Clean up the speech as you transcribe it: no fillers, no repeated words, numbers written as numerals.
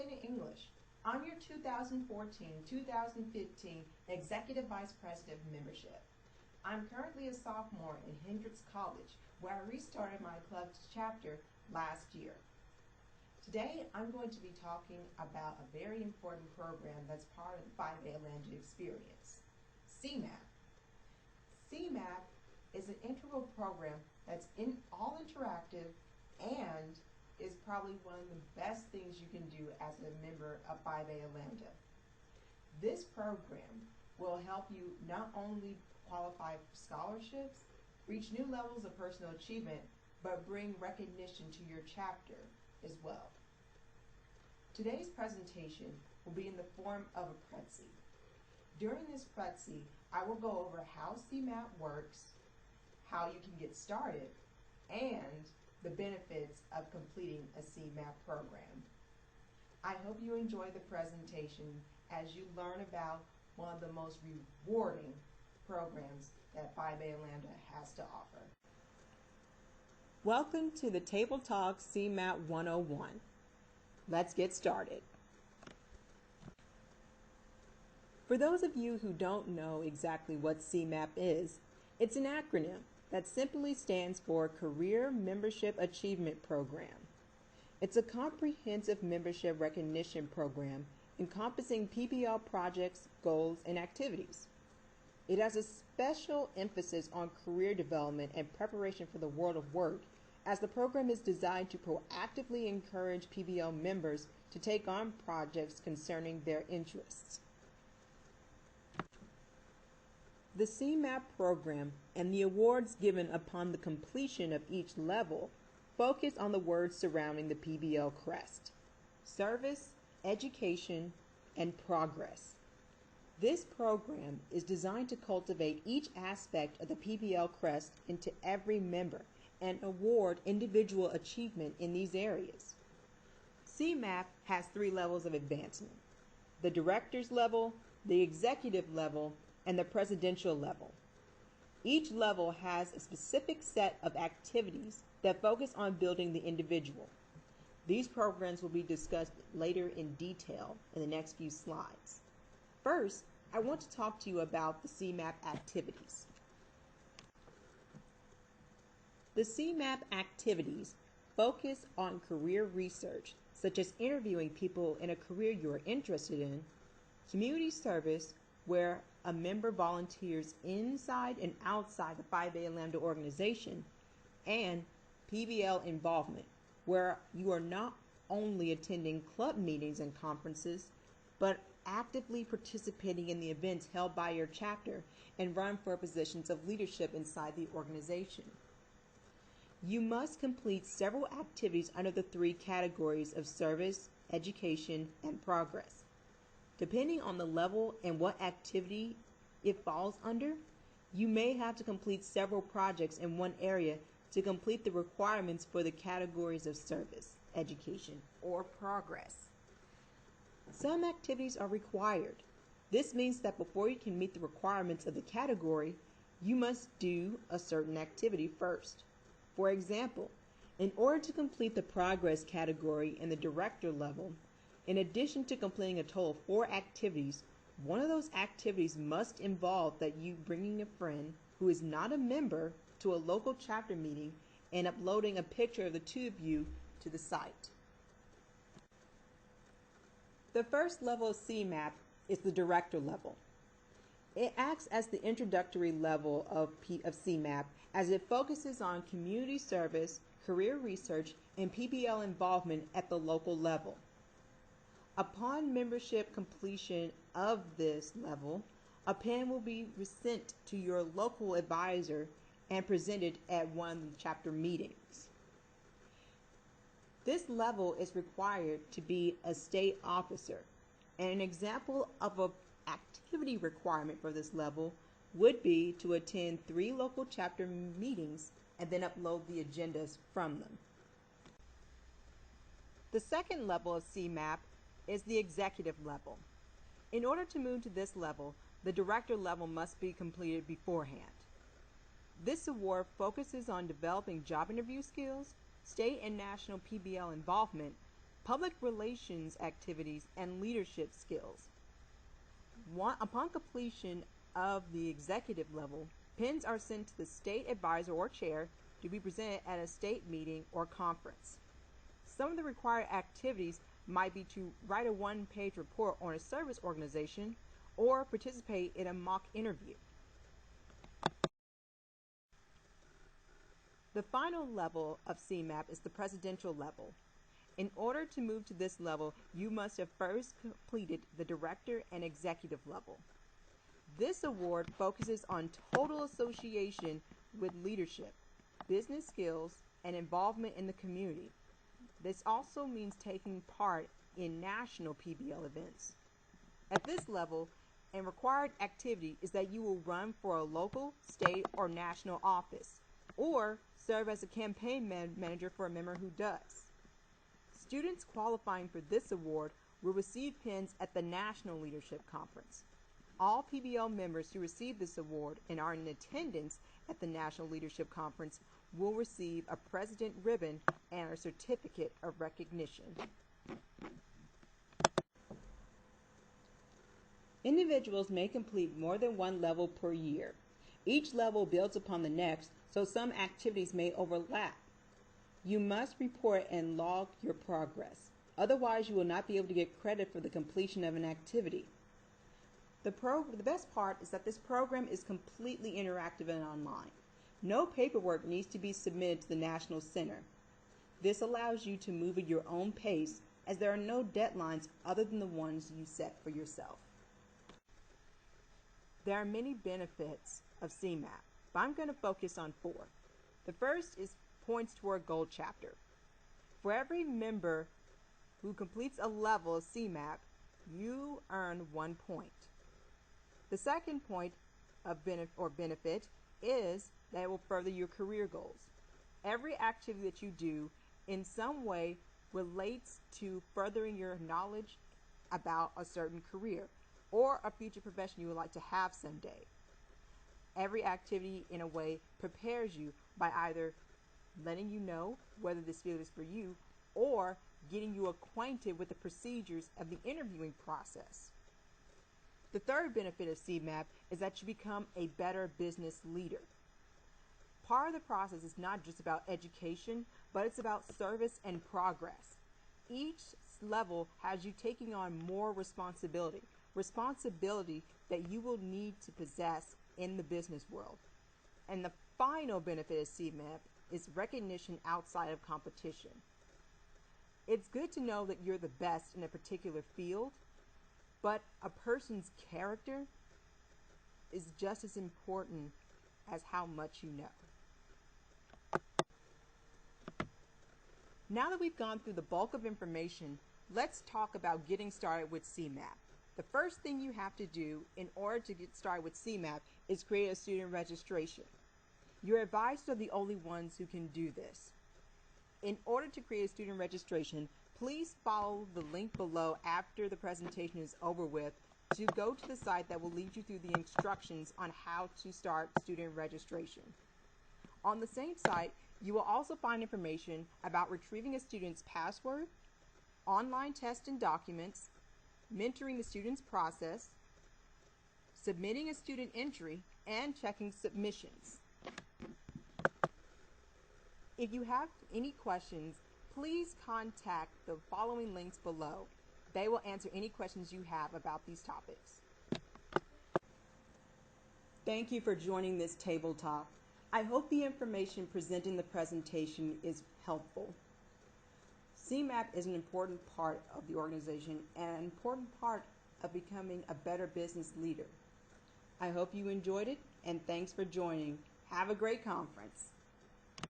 Zana English. I'm your 2014-2015 Executive Vice President of Membership. I'm currently a sophomore in Hendrix College, where I restarted my club chapter last year. Today, I'm going to be talking about a very important program that's part of the 5A Atlanta experience, CMAP. CMAP is an integral program that's all interactive and is probably one of the best things you can do as a member of 5A Atlanta. This program will help you not only qualify for scholarships, reach new levels of personal achievement, but bring recognition to your chapter as well. Today's presentation will be in the form of a Prezi. During this Prezi, I will go over how CMAP works, how you can get started, and the benefits of completing a CMAP program. I hope you enjoy the presentation as you learn about one of the most rewarding programs that 5A Atlanta has to offer. Welcome to the Table Talk CMAP 101. Let's get started. For those of you who don't know exactly what CMAP is, it's an acronym that simply stands for Career Membership Achievement Program. It's a comprehensive membership recognition program encompassing PBL projects, goals, and activities. It has a special emphasis on career development and preparation for the world of work, as the program is designed to proactively encourage PBL members to take on projects concerning their interests. The CMAP program and the awards given upon the completion of each level focus on the words surrounding the PBL crest: service, education, and progress. This program is designed to cultivate each aspect of the PBL crest into every member and award individual achievement in these areas. CMAP has 3 levels of advancement: the director's level, the executive level, and the presidential level. Each level has a specific set of activities that focus on building the individual. These programs will be discussed later in detail in the next few slides. First, I want to talk to you about the CMAP activities. The CMAP activities focus on career research, such as interviewing people in a career you are interested in, community service, where a member volunteers inside and outside the 5A Lambda organization, and PBL involvement, where you are not only attending club meetings and conferences, but actively participating in the events held by your chapter and run for positions of leadership inside the organization. You must complete several activities under the 3 categories of service, education, and progress. Depending on the level and what activity it falls under, you may have to complete several projects in one area to complete the requirements for the categories of service, education, or progress. Some activities are required. This means that before you can meet the requirements of the category, you must do a certain activity first. For example, in order to complete the progress category in the director level, in addition to completing a total of 4 activities, one of those activities must involve that you bringing a friend who is not a member to a local chapter meeting and uploading a picture of the 2 of you to the site. The first level of CMAP is the director level. It acts as the introductory level of CMAP, as it focuses on community service, career research, and PBL involvement at the local level. Upon membership completion of this level, a pen will be sent to your local advisor and presented at one of the chapter meetings. This level is required to be a state officer, and an example of an activity requirement for this level would be to attend 3 local chapter meetings and then upload the agendas from them. The second level of CMAP is the executive level. In order to move to this level, the director level must be completed beforehand. This award focuses on developing job interview skills, state and national PBL involvement, public relations activities, and leadership skills. Upon completion of the executive level, pins are sent to the state advisor or chair to be presented at a state meeting or conference. Some of the required activities might be to write a one-page report on a service organization or participate in a mock interview. The final level of CMAP is the presidential level. In order to move to this level, you must have first completed the director and executive level. This award focuses on total association with leadership, business skills, and involvement in the community. This also means taking part in national PBL events. At this level, a required activity is that you will run for a local, state, or national office, or serve as a campaign manager for a member who does. Students qualifying for this award will receive pins at the National Leadership Conference. All PBL members who receive this award and are in attendance at the National Leadership Conference will receive a President ribbon and a certificate of recognition. Individuals may complete more than one level per year. Each level builds upon the next, so some activities may overlap. You must report and log your progress. Otherwise, you will not be able to get credit for the completion of an activity. The best part is that this program is completely interactive and online. No paperwork needs to be submitted to the National Center. This allows you to move at your own pace, as there are no deadlines other than the ones you set for yourself. There are many benefits of CMAP, but I'm going to focus on 4. The first is points toward Gold Chapter. For every member who completes a level of CMAP, you earn 1 point. The second point of benefit is that it will further your career goals. Every activity that you do in some way relates to furthering your knowledge about a certain career or a future profession you would like to have someday. Every activity in a way prepares you by either letting you know whether this field is for you or getting you acquainted with the procedures of the interviewing process. The third benefit of CMAP is that you become a better business leader. Part of the process is not just about education, but it's about service and progress. Each level has you taking on more responsibility that you will need to possess in the business world. And the final benefit of CMAP is recognition outside of competition. It's good to know that you're the best in a particular field, but a person's character is just as important as how much you know. Now that we've gone through the bulk of information, let's talk about getting started with CMAP. The first thing you have to do in order to get started with CMAP is create a student registration. Your advisors are the only ones who can do this. In order to create a student registration, please follow the link below after the presentation is over with to go to the site that will lead you through the instructions on how to start student registration. On the same site, you will also find information about retrieving a student's password, online tests and documents, mentoring the student's process, submitting a student entry, and checking submissions. If you have any questions, please contact the following links below. They will answer any questions you have about these topics. Thank you for joining this table talk. I hope the information presented in the presentation is helpful. CMAP is an important part of the organization and an important part of becoming a better business leader. I hope you enjoyed it, and thanks for joining. Have a great conference.